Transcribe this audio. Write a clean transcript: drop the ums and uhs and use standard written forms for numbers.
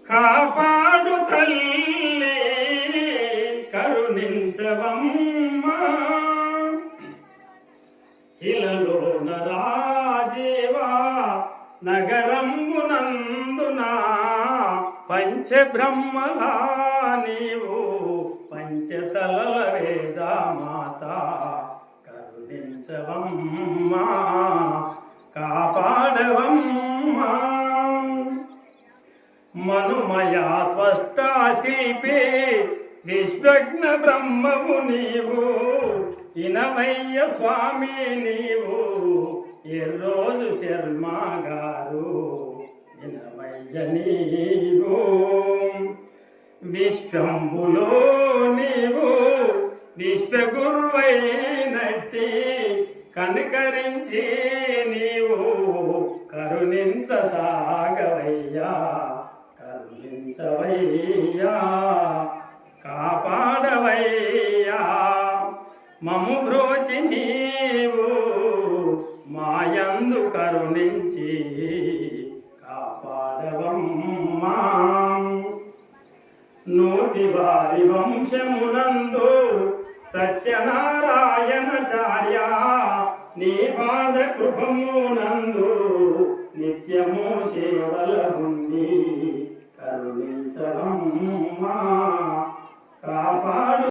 కాపాడు తల్లి కరుణించవమ్మా ఇలలోన రాజీవా నగరంబునందున పంచబ్రహ్మలా నీవు పంచతలల వేదమాత కరుణించవమ్మా కాపాడవమ్మా మనుమయా త్వష్టా శిల్పి విశ్వజ్ఞ బ్రహ్మము నీవు ఇనవయ్య స్వామి నీవు ఎర్రోజు శర్మ గారు ఇనవయ్య నీవు విశ్వంబులో నీవు విశ్వగురువైనట్టి కనికరించి నీవు కరుణించసాగవయ్యా కరుణించవయ్యా కాపాడవయ్యా మము బ్రోచి నీవు మాయందు కరుణించి కాపాడవమ్మా నూతి వారి వంశమునందు సత్యనారాయణాచార్య నీ పాద కృపమునందు నిత్యము సేవలముంది కరుణించవమ్మా కాపాడు